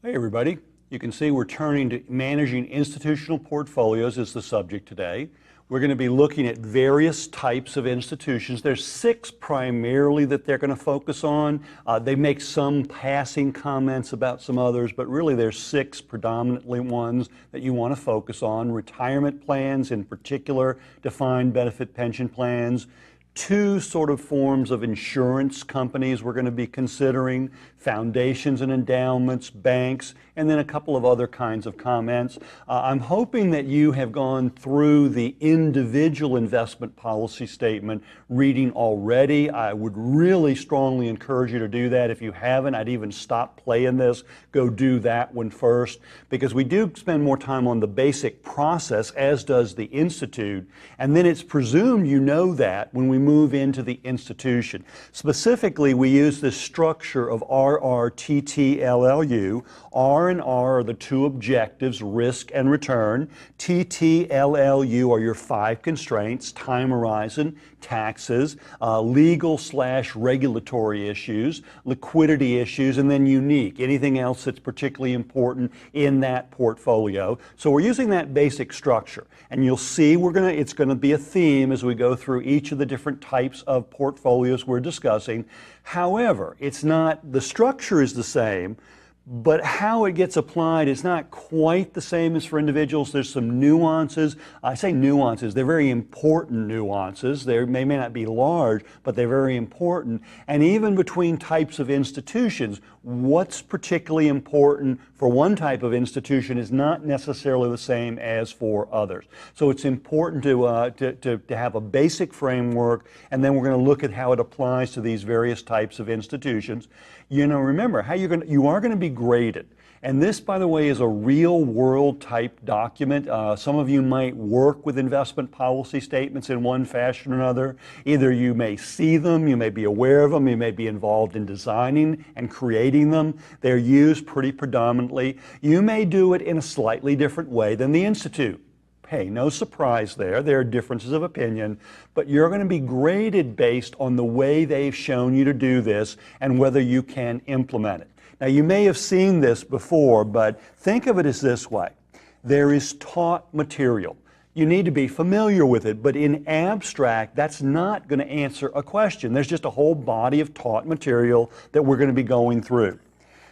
Hey everybody, you can see we're turning to managing institutional portfolios as the subject today. We're going to be looking at various types of institutions. There's 6 primarily that they're going to focus on. They make some passing comments about some others, but really there's 6 predominantly ones that you want to focus on. Retirement plans in particular, defined benefit pension plans. 2 sort of forms of insurance companies we're going to be considering, foundations and endowments, banks, and then a couple of other kinds of comments. I'm hoping that you have gone through the individual investment policy statement reading already. I would really strongly encourage you to do that. If you haven't, I'd even stop playing this. Go do that one first, because we do spend more time on the basic process, as does the Institute, and then it's presumed you know that when we move into the institution. Specifically, we use this structure of RRTTLLU. R and R are the 2 objectives, risk and return. TTLLU are your 5 constraints: time horizon, taxes, legal/regulatory issues, liquidity issues, and then unique, anything else that's particularly important in that portfolio. So we're using that basic structure, and you'll see it's going to be a theme as we go through each of the different types of portfolios we're discussing. However, the structure is the same, but how it gets applied is not quite the same as for individuals. There's some nuances. I say nuances, they're very important nuances. They may not be large, but they're very important. And even between types of institutions, what's particularly important for one type of institution is not necessarily the same as for others. So it's important to have a basic framework, and then we're going to look at how it applies to these various types of institutions. Remember, you are going to be graded. And this, by the way, is a real world type document. Some of you might work with investment policy statements in one fashion or another. Either you may see them, you may be aware of them, you may be involved in designing and creating them. They're used pretty predominantly. You may do it in a slightly different way than the Institute. Hey, no surprise there. There are differences of opinion, but you're going to be graded based on the way they've shown you to do this and whether you can implement it. Now, you may have seen this before, but think of it as this way. There is taught material. You need to be familiar with it, but in abstract, that's not going to answer a question. There's just a whole body of taught material that we're going to be going through.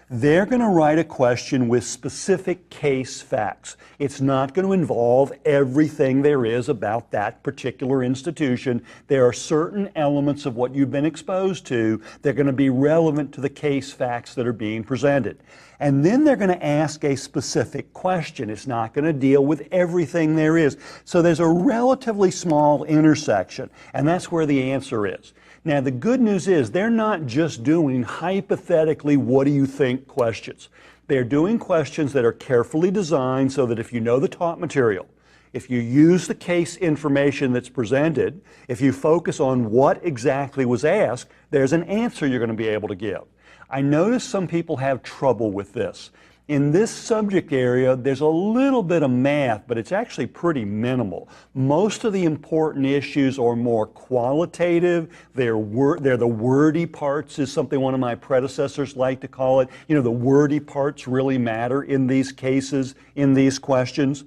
They're going to write a question with specific case facts. It's not going to involve everything there is about that particular institution. There are certain elements of what you've been exposed to that are going to be relevant to the case facts that are being presented. And then they're going to ask a specific question. It's not going to deal with everything there is. So there's a relatively small intersection, and that's where the answer is. Now, the good news is they're not just doing hypothetically, what do you think questions. They're doing questions that are carefully designed so that if you know the taught material, if you use the case information that's presented, if you focus on what exactly was asked, there's an answer you're going to be able to give. I notice some people have trouble with this. In this subject area, there's a little bit of math, but it's actually pretty minimal. Most of the important issues are more qualitative. They're the wordy parts, is something one of my predecessors liked to call it. The wordy parts really matter in these cases, in these questions.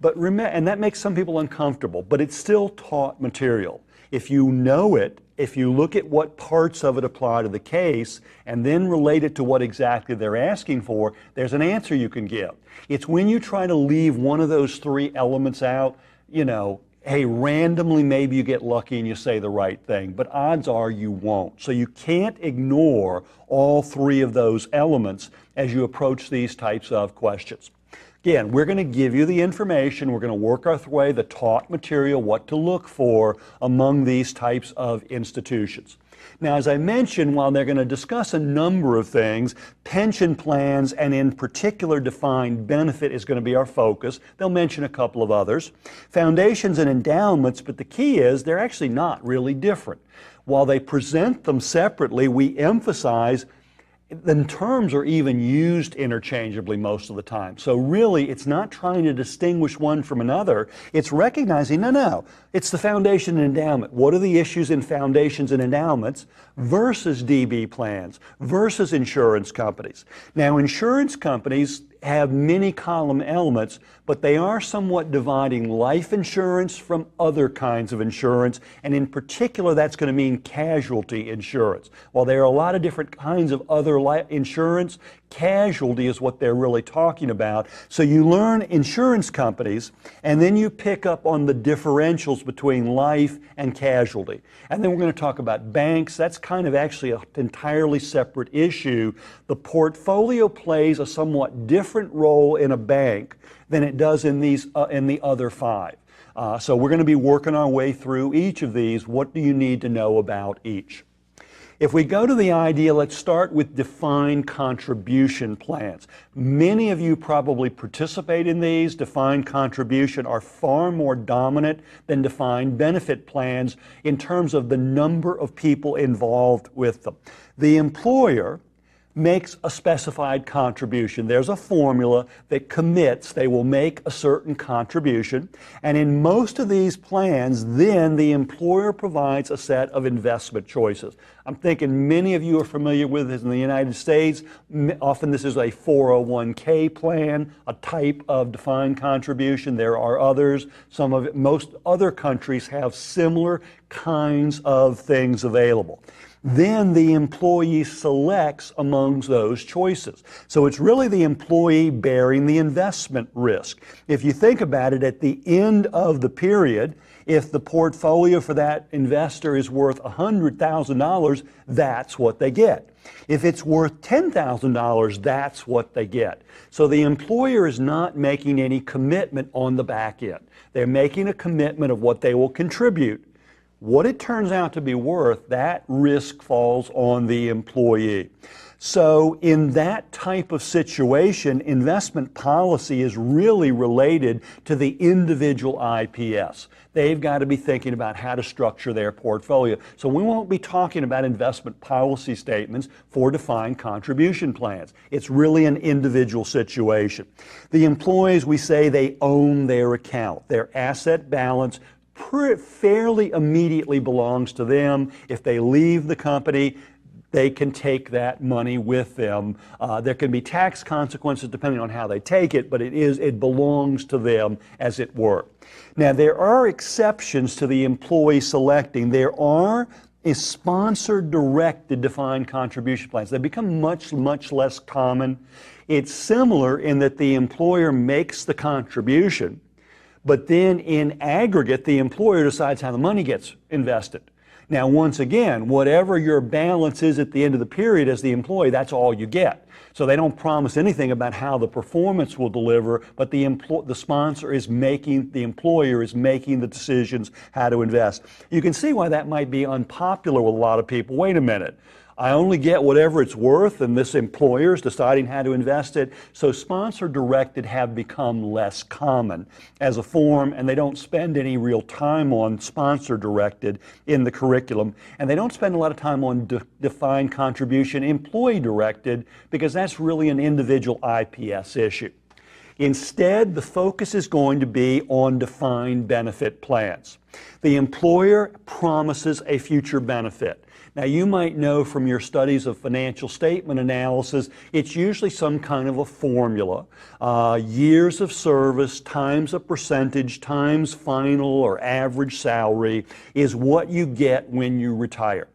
But and that makes some people uncomfortable, but it's still taught material. If you know it, if you look at what parts of it apply to the case and then relate it to what exactly they're asking for, there's an answer you can give. It's when you try to leave one of those 3 elements out, hey, randomly maybe you get lucky and you say the right thing, but odds are you won't. So you can't ignore all 3 of those elements as you approach these types of questions. Again, we're going to give you the information. We're going to work our way, the taught material, what to look for among these types of institutions. Now, as I mentioned, while they're going to discuss a number of things, pension plans and in particular defined benefit is going to be our focus. They'll mention a couple of others. Foundations and endowments, but the key is they're actually not really different. While they present them separately, we emphasize The terms are even used interchangeably most of the time. So really, it's not trying to distinguish one from another. It's recognizing, no, it's the foundation and endowment. What are the issues in foundations and endowments versus DB plans versus insurance companies? Now, insurance companies have many column elements, but they are somewhat dividing life insurance from other kinds of insurance, and in particular that's going to mean casualty insurance. While there are a lot of different kinds of other insurance, casualty is what they're really talking about. So you learn insurance companies, and then you pick up on the differentials between life and casualty. And then we're going to talk about banks. That's kind of actually an entirely separate issue. The portfolio plays a somewhat different role in a bank than it does in the other five. So we're going to be working our way through each of these. What do you need to know about each? If we go to the idea, let's start with defined contribution plans. Many of you probably participate in these. Defined contribution are far more dominant than defined benefit plans in terms of the number of people involved with them. The employer makes a specified contribution. There's a formula that commits they will make a certain contribution, and in most of these plans, then the employer provides a set of investment choices. I'm thinking many of you are familiar with this in the United States. Often this is a 401k plan, a type of defined contribution. There are others. Most other countries have similar kinds of things available. Then the employee selects amongst those choices. So it's really the employee bearing the investment risk. If you think about it, at the end of the period, if the portfolio for that investor is worth $100,000, that's what they get. If it's worth $10,000, that's what they get. So the employer is not making any commitment on the back end. They're making a commitment of what they will contribute. What it turns out to be worth, that risk falls on the employee. So in that type of situation, investment policy is really related to the individual IPS. They've got to be thinking about how to structure their portfolio. So we won't be talking about investment policy statements for defined contribution plans. It's really an individual situation. The employees, we say they own their account. Their asset balance fairly immediately belongs to them. If they leave the company, they can take that money with them. There can be tax consequences depending on how they take it, but it belongs to them, as it were. Now, there are exceptions to the employee selecting. There are sponsor-directed defined contribution plans. They become much less common. It's similar in that the employer makes the contribution, but then in aggregate, the employer decides how the money gets invested. Now, once again, whatever your balance is at the end of the period as the employee, that's all you get. So they don't promise anything about how the performance will deliver, but the employer is making the decisions how to invest. You can see why that might be unpopular with a lot of people. Wait a minute. I only get whatever it's worth, and this employer is deciding how to invest it. So sponsor-directed have become less common as a form, and they don't spend any real time on sponsor-directed in the curriculum. And they don't spend a lot of time on defined contribution employee-directed, because that's really an individual IPS issue. Instead, the focus is going to be on defined benefit plans. The employer promises a future benefit. Now, you might know from your studies of financial statement analysis, it's usually some kind of a formula. Years of service times a percentage times final or average salary is what you get when you retire.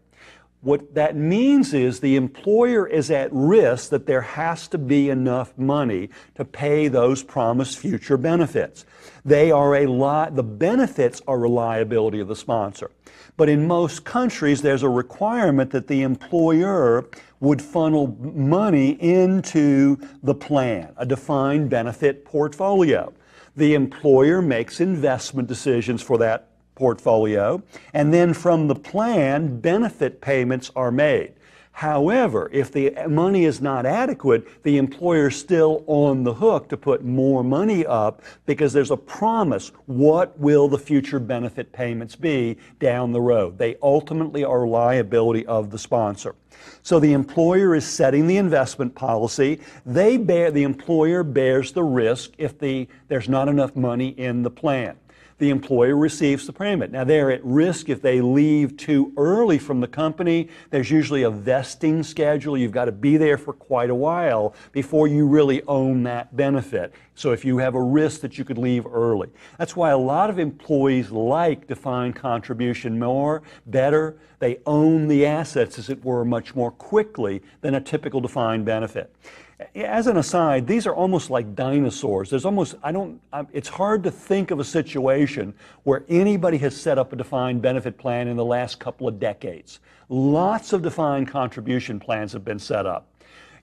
What that means is the employer is at risk that there has to be enough money to pay those promised future benefits. The benefits are a liability of the sponsor. But in most countries, there's a requirement that the employer would funnel money into the plan, a defined benefit portfolio. The employer makes investment decisions for that portfolio, and then from the plan, benefit payments are made. However, if the money is not adequate, the employer is still on the hook to put more money up because there's a promise. What will the future benefit payments be down the road? They ultimately are a liability of the sponsor. So the employer is setting the investment policy. The employer bears the risk if there's not enough money in the plan. The employer receives the payment. Now, they're at risk if they leave too early from the company. There's usually a vesting schedule. You've got to be there for quite a while before you really own that benefit. So if you have a risk that you could leave early. That's why a lot of employees like defined contribution better. They own the assets, as it were, much more quickly than a typical defined benefit. As an aside, these are almost like dinosaurs. It's hard to think of a situation where anybody has set up a defined benefit plan in the last couple of decades. Lots of defined contribution plans have been set up.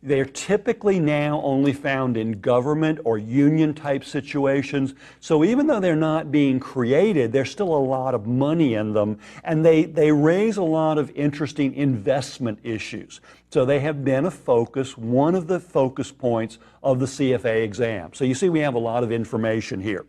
They're typically now only found in government or union type situations. So even though they're not being created, there's still a lot of money in them, and they raise a lot of interesting investment issues. So they have been one of the focus points of the CFA exam. So you see we have a lot of information here.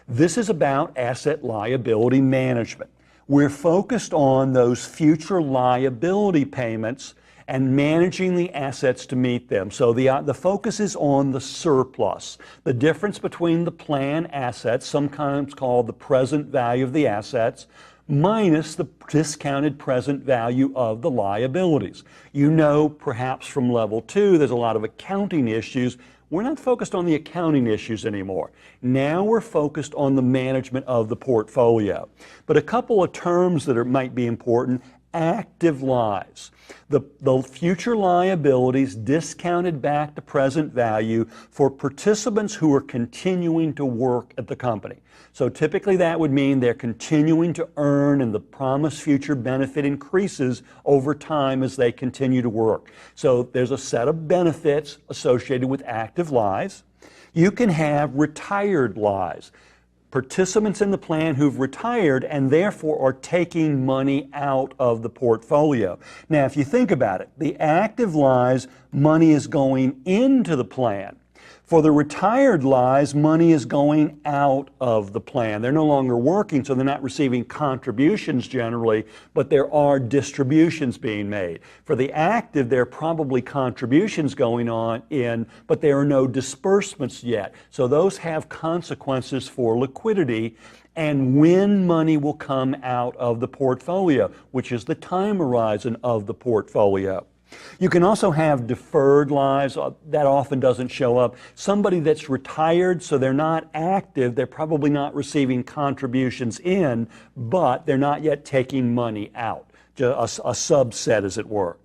This is about asset liability management. We're focused on those future liability payments and managing the assets to meet them. So the focus is on the surplus, the difference between the plan assets, sometimes called the present value of the assets, minus the discounted present value of the liabilities. You know, perhaps from level 2, there's a lot of accounting issues. We're not focused on the accounting issues anymore. Now we're focused on the management of the portfolio. But a couple of terms that might be important: active lives. The future liabilities discounted back to present value for participants who are continuing to work at the company. So typically that would mean they're continuing to earn and the promised future benefit increases over time as they continue to work. So there's a set of benefits associated with active lives. You can have retired lives. Participants in the plan who've retired and therefore are taking money out of the portfolio. Now, if you think about it, the active lives, money is going into the plan. For the retired lives, money is going out of the plan. They're no longer working, so they're not receiving contributions generally, but there are distributions being made. For the active, there are probably contributions going on but there are no disbursements yet. So those have consequences for liquidity and when money will come out of the portfolio, which is the time horizon of the portfolio. You can also have deferred lives. That often doesn't show up. Somebody that's retired, so they're not active, they're probably not receiving contributions in, but they're not yet taking money out, a subset as it were.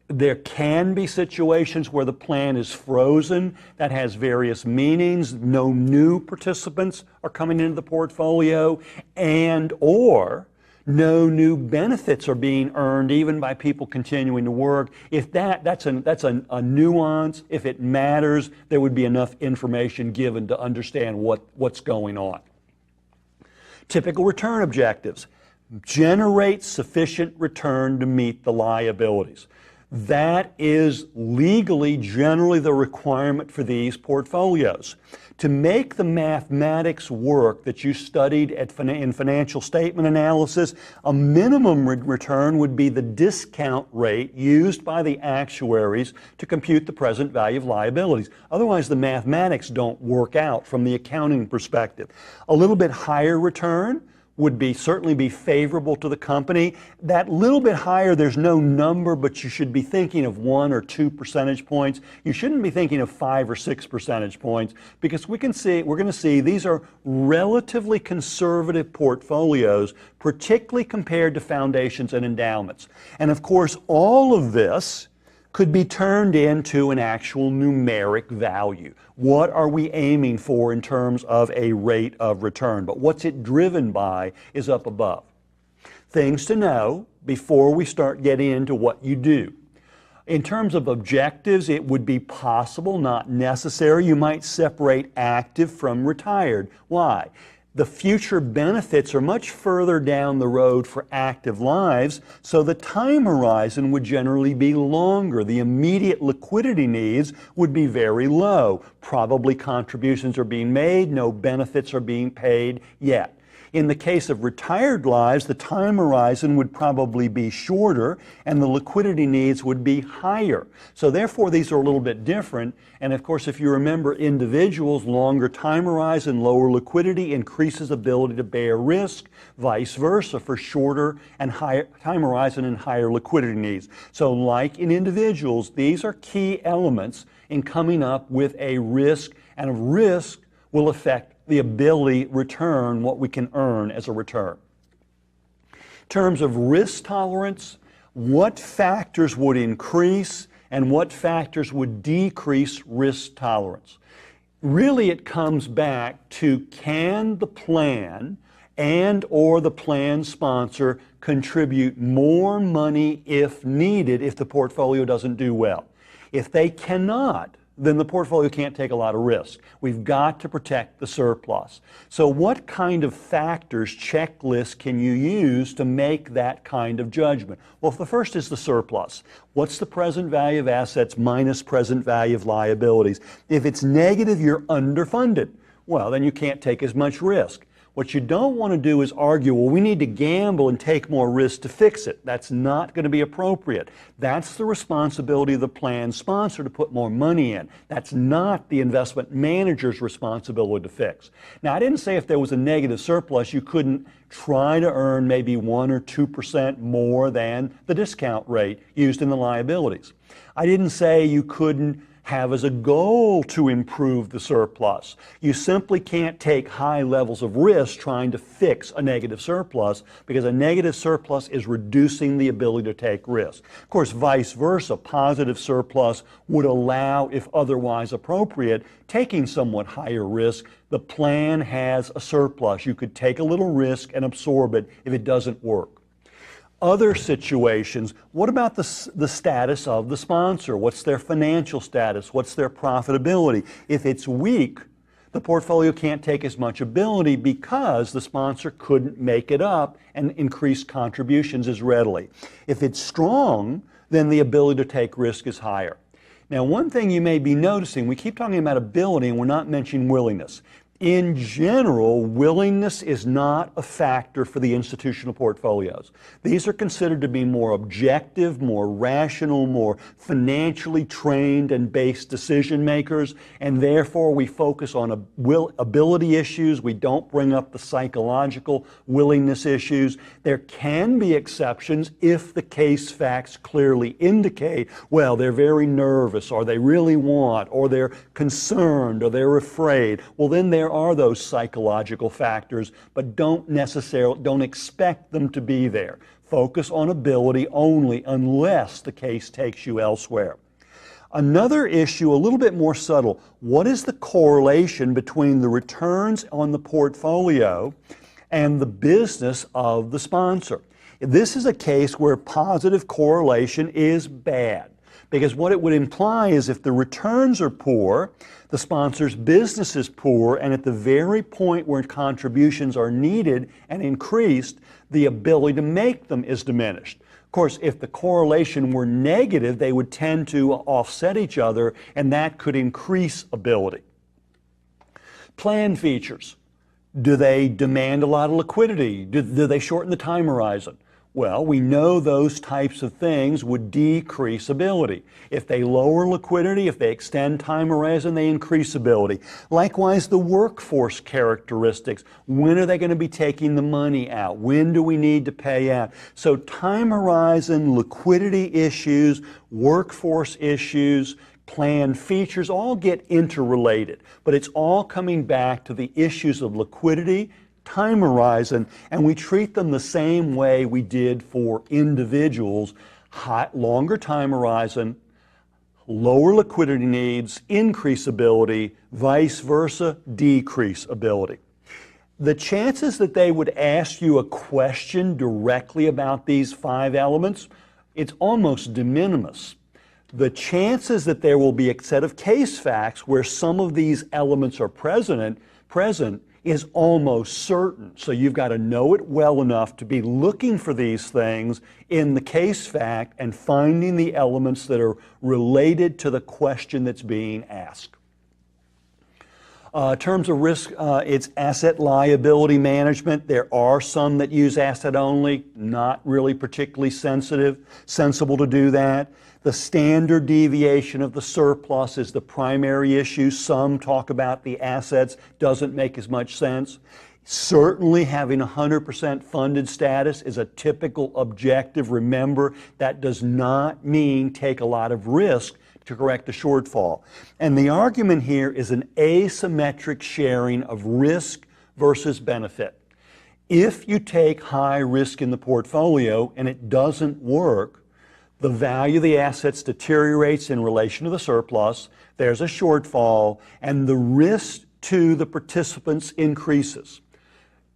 There can be situations where the plan is frozen. That has various meanings. No new participants are coming into the portfolio, or no new benefits are being earned even by people continuing to work. If that's a nuance. If it matters, there would be enough information given to understand what's going on. Typical return objectives: generate sufficient return to meet the liabilities. That is legally generally the requirement for these portfolios. To make the mathematics work that you studied in financial statement analysis, a minimum return would be the discount rate used by the actuaries to compute the present value of liabilities. Otherwise, the mathematics don't work out from the accounting perspective. A little bit higher return would certainly be favorable to the company. That little bit higher, there's no number, but you should be thinking of 1 or 2 percentage points. You shouldn't be thinking of 5 or 6 percentage points, because we're going to see these are relatively conservative portfolios, particularly compared to foundations and endowments. And of course, all of this could be turned into an actual numeric value. What are we aiming for in terms of a rate of return? But what's it driven by is up above. Things to know before we start getting into what you do. In terms of objectives, it would be possible, not necessary. You might separate active from retired. Why? The future benefits are much further down the road for active lives, so the time horizon would generally be longer. The immediate liquidity needs would be very low. Probably contributions are being made, no benefits are being paid yet. In the case of retired lives, the time horizon would probably be shorter and the liquidity needs would be higher. So therefore, these are a little bit different. And of course, if you remember individuals, longer time horizon, lower liquidity increases ability to bear risk, vice versa for shorter and higher time horizon and higher liquidity needs. So like in individuals, these are key elements in coming up with a risk, and a risk will affect the ability return, what we can earn as a return. In terms of risk tolerance, what factors would increase and what factors would decrease risk tolerance? Really, it comes back to, can the plan and or the plan sponsor contribute more money if needed if the portfolio doesn't do well? If they cannot, then the portfolio can't take a lot of risk. We've got to protect the surplus. So what kind of factors, checklists, can you use to make that kind of judgment? Well, the first is the surplus. What's the present value of assets minus present value of liabilities? If it's negative, you're underfunded. Well, then you can't take as much risk. What you don't want to do is argue, well, we need to gamble and take more risk to fix it. That's not going to be appropriate. That's the responsibility of the plan sponsor to put more money in. That's not the investment manager's responsibility to fix. Now, I didn't say if there was a negative surplus, you couldn't try to earn maybe 1 or 2% more than the discount rate used in the liabilities. I didn't say you couldn't have as a goal to improve the surplus. You simply can't take high levels of risk trying to fix a negative surplus, because a negative surplus is reducing the ability to take risk. Of course, vice versa, positive surplus would allow, if otherwise appropriate, taking somewhat higher risk. The plan has a surplus. You could take a little risk and absorb it if it doesn't work. Other situations, what about the status of the sponsor? What's their financial status? What's their profitability? If it's weak, the portfolio can't take as much ability because the sponsor couldn't make it up and increase contributions as readily. If it's strong, then the ability to take risk is higher. Now, one thing you may be noticing, we keep talking about ability and we're not mentioning willingness. In general, willingness is not a factor for the institutional portfolios. These are considered to be more objective, more rational, more financially trained and based decision makers, and therefore we focus on ability issues. We don't bring up the psychological willingness issues. There can be exceptions if the case facts clearly indicate, well, they're very nervous, or they really want, or they're concerned, or they're afraid. Well, then there are those psychological factors, but don't expect them to be there. Focus on ability only unless the case takes you elsewhere. Another issue, a little bit more subtle, what is the correlation between the returns on the portfolio and the business of the sponsor? This is a case where positive correlation is bad, because what it would imply is if the returns are poor, the sponsor's business is poor, and at the very point where contributions are needed and increased, the ability to make them is diminished. Of course, if the correlation were negative, they would tend to offset each other, and that could increase ability. Plan features. Do they demand a lot of liquidity? Do they shorten the time horizon? Well, we know those types of things would decrease ability. If they lower liquidity, if they extend time horizon, they increase ability. Likewise, the workforce characteristics. When are they going to be taking the money out? When do we need to pay out? So time horizon, liquidity issues, workforce issues, plan features all get interrelated, but it's all coming back to the issues of liquidity, time horizon, and we treat them the same way we did for individuals. Longer time horizon, lower liquidity needs, increase ability, vice versa, decrease ability. The chances that they would ask you a question directly about these 5 elements, it's almost de minimis. The chances that there will be a set of case facts where some of these elements are present is almost certain. So you've got to know it well enough to be looking for these things in the case fact and finding the elements that are related to the question that's being asked. In terms of risk, it's asset liability management. There are some that use asset only, not really particularly sensible to do that. The standard deviation of the surplus is the primary issue. Some talk about the assets, doesn't make as much sense. Certainly having 100% funded status is a typical objective. Remember, that does not mean take a lot of risk to correct a shortfall. And the argument here is an asymmetric sharing of risk versus benefit. If you take high risk in the portfolio and it doesn't work, the value of the assets deteriorates in relation to the surplus, there's a shortfall, and the risk to the participants increases.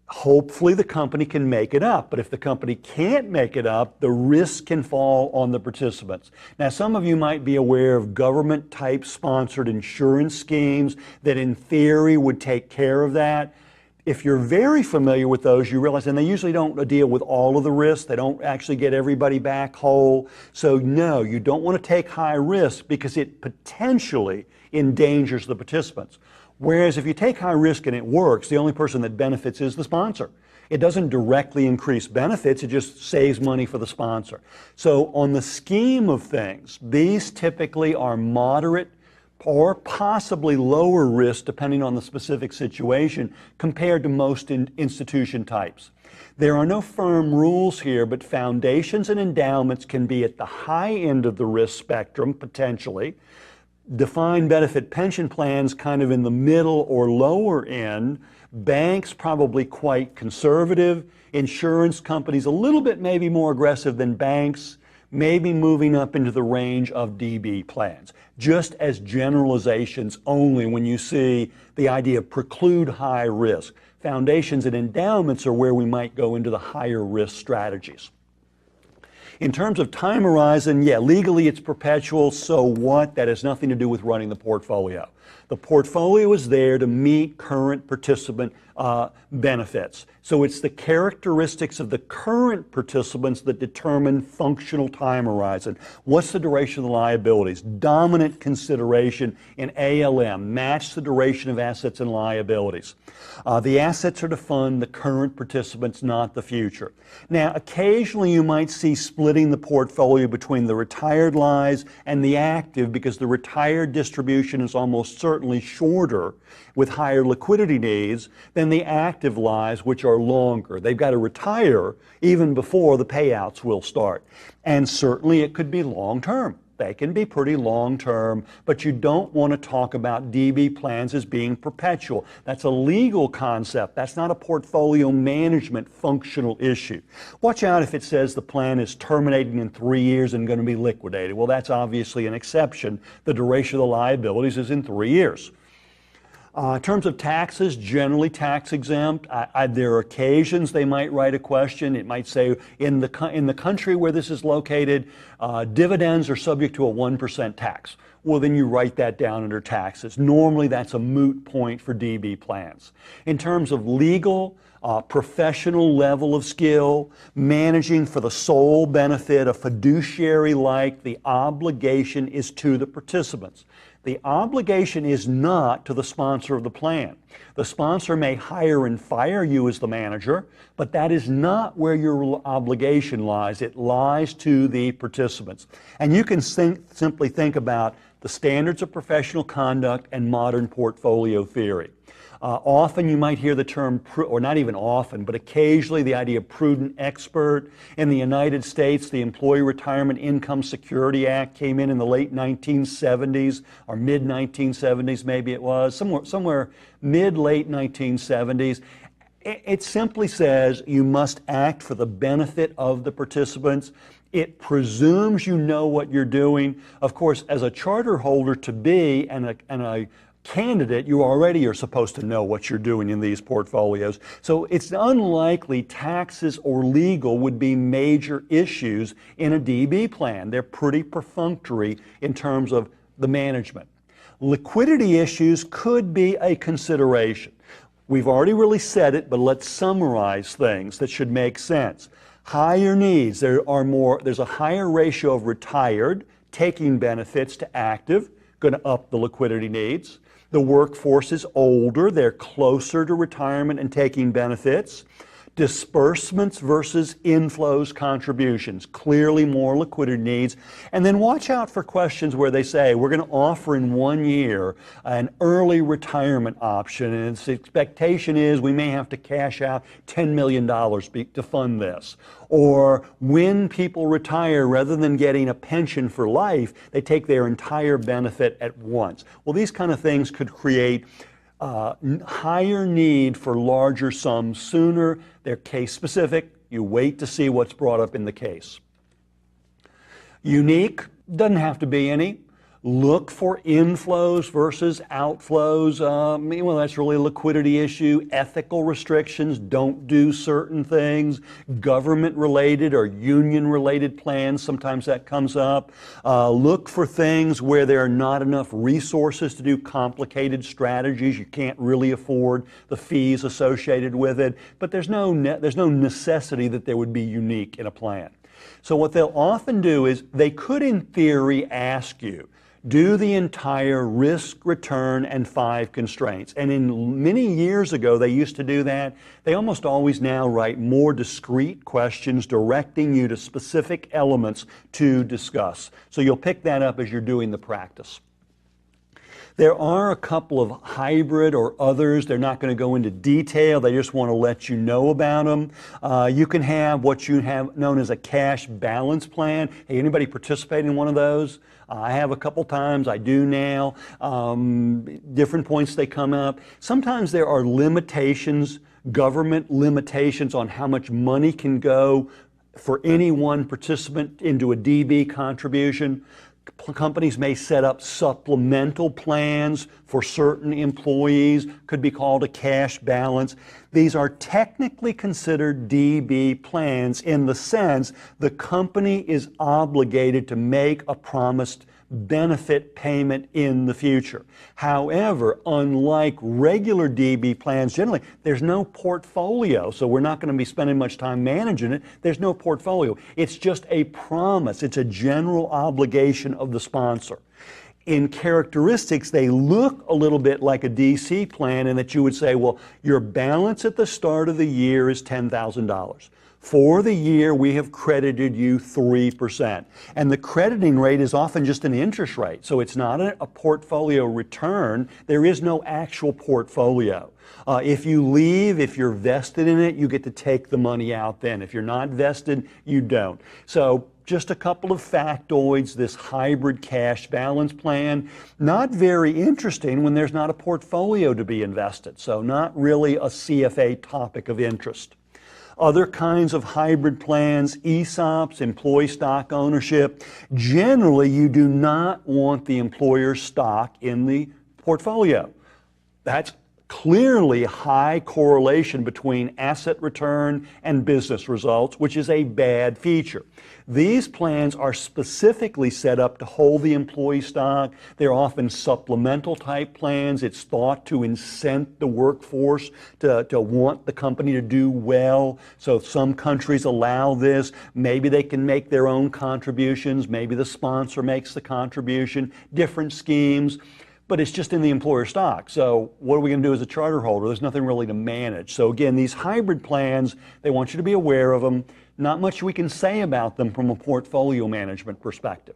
Hopefully the company can make it up, but if the company can't make it up, the risk can fall on the participants. Now, some of you might be aware of government-type sponsored insurance schemes that in theory would take care of that. If you're very familiar with those, you realize, and they usually don't deal with all of the risks, they don't actually get everybody back whole. So no, you don't want to take high risk because it potentially endangers the participants. Whereas if you take high risk and it works, the only person that benefits is the sponsor. It doesn't directly increase benefits, it just saves money for the sponsor. So on the scheme of things, these typically are moderate or possibly lower risk depending on the specific situation compared to most institution types. There are no firm rules here, but foundations and endowments can be at the high end of the risk spectrum potentially. Defined benefit pension plans kind of in the middle or lower end. Banks probably quite conservative. Insurance companies a little bit maybe more aggressive than banks, maybe moving up into the range of DB plans. Just as generalizations only when you see the idea of preclude high risk. Foundations and endowments are where we might go into the higher risk strategies. In terms of time horizon, yeah, legally it's perpetual, so what? That has nothing to do with running the portfolio. The portfolio is there to meet current participant benefits. So it's the characteristics of the current participants that determine functional time horizon. What's the duration of the liabilities? Dominant consideration in ALM, match the duration of assets and liabilities. The assets are to fund the current participants, not the future. Now, occasionally you might see splitting the portfolio between the retired lives and the active because the retired distribution is almost certainly shorter with higher liquidity needs than the active lives, which are longer. They've got to retire even before the payouts will start. And certainly it could be long-term. They can be pretty long-term, but you don't want to talk about DB plans as being perpetual. That's a legal concept. That's not a portfolio management functional issue. Watch out if it says the plan is terminating in 3 years and going to be liquidated. Well, that's obviously an exception. The duration of the liabilities is in 3 years. In terms of taxes, generally tax exempt. There are occasions they might write a question. It might say, in the country where this is located, dividends are subject to a 1% tax. Well, then you write that down under taxes. Normally that's a moot point for DB plans. In terms of legal, professional level of skill, managing for the sole benefit, a fiduciary-like, the obligation is to the participants. The obligation is not to the sponsor of the plan. The sponsor may hire and fire you as the manager, but that is not where your obligation lies. It lies to the participants. And you can simply think about the standards of professional conduct and modern portfolio theory. Often you might hear the term, or not even often, but occasionally the idea of prudent expert. In the United States, the Employee Retirement Income Security Act came in the late 1970s, or mid-1970s maybe it was, somewhere mid-late 1970s. It simply says you must act for the benefit of the participants. It presumes you know what you're doing. Of course, as a charter holder to be and a candidate, you already are supposed to know what you're doing in these portfolios. So it's unlikely taxes or legal would be major issues in a DB plan. They're pretty perfunctory in terms of the management. Liquidity issues could be a consideration. We've already really said it, but let's summarize things that should make sense. Higher needs, there's a higher ratio of retired taking benefits to active, going to up the liquidity needs. The workforce is older, they're closer to retirement and taking benefits. Disbursements versus inflows contributions, clearly more liquidity needs. And then watch out for questions where they say, we're going to offer in 1 year an early retirement option, and its expectation is we may have to cash out $10 million to fund this. Or when people retire, rather than getting a pension for life, they take their entire benefit at once. Well, these kind of things could create higher need for larger sums sooner. They're case specific. You wait to see what's brought up in the case. Unique, doesn't have to be any. Look for inflows versus outflows. Well, that's really a liquidity issue. Ethical restrictions, don't do certain things. Government-related or union-related plans, sometimes that comes up. Look for things where there are not enough resources to do complicated strategies. You can't really afford the fees associated with it, but there's no necessity that there would be unique in a plan. So what they'll often do is they could, in theory, ask you, do the entire risk, return, and 5 constraints. And in many years ago, they used to do that. They almost always now write more discrete questions directing you to specific elements to discuss. So you'll pick that up as you're doing the practice. There are a couple of hybrid or others. They're not going to go into detail. They just want to let you know about them. You can have what you have known as a cash balance plan. Hey, anybody participate in one of those? I have a couple times. I do now. Different points they come up. Sometimes there are limitations, government limitations on how much money can go for any one participant into a DB contribution. Companies may set up supplemental plans for certain employees, could be called a cash balance. These are technically considered DB plans in the sense the company is obligated to make a promised benefit payment in the future. However, unlike regular DB plans, generally, there's no portfolio, so we're not going to be spending much time managing it. There's no portfolio. It's just a promise. It's a general obligation of the sponsor. In characteristics, they look a little bit like a DC plan in that you would say, well, your balance at the start of the year is $10,000. For the year, we have credited you 3%. And the crediting rate is often just an interest rate. So it's not a portfolio return. There is no actual portfolio. If you leave, if you're vested in it, you get to take the money out then. If you're not vested, you don't. So just a couple of factoids, this hybrid cash balance plan, not very interesting when there's not a portfolio to be invested. So not really a CFA topic of interest. Other kinds of hybrid plans, ESOPs, employee stock ownership. Generally, you do not want the employer's stock in the portfolio. That's clearly high correlation between asset return and business results, which is a bad feature. These plans are specifically set up to hold the employee stock. They're often supplemental type plans. It's thought to incent the workforce to want the company to do well. So some countries allow this. Maybe they can make their own contributions. Maybe the sponsor makes the contribution. Different schemes. But it's just in the employer stock. So what are we going to do as a charter holder? There's nothing really to manage. So again, these hybrid plans, they want you to be aware of them. Not much we can say about them from a portfolio management perspective.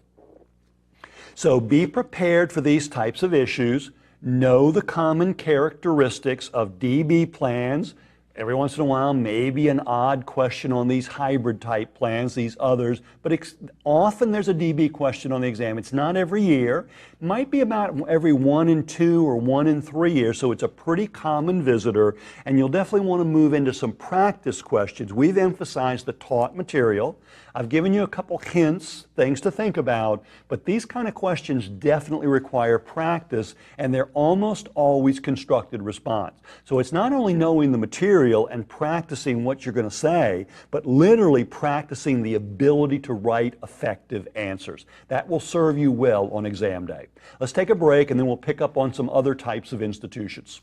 So be prepared for these types of issues. Know the common characteristics of DB plans. Every once in a while, maybe an odd question on these hybrid type plans, these others, but often there's a DB question on the exam. It's not every year. It might be about every 1 in 2 or 1 in 3 years, so it's a pretty common visitor, and you'll definitely want to move into some practice questions. We've emphasized the taught material. I've given you a couple hints, things to think about, but these kind of questions definitely require practice, and they're almost always constructed response. So it's not only knowing the material and practicing what you're going to say, but literally practicing the ability to write effective answers. That will serve you well on exam day. Let's take a break and then we'll pick up on some other types of institutions.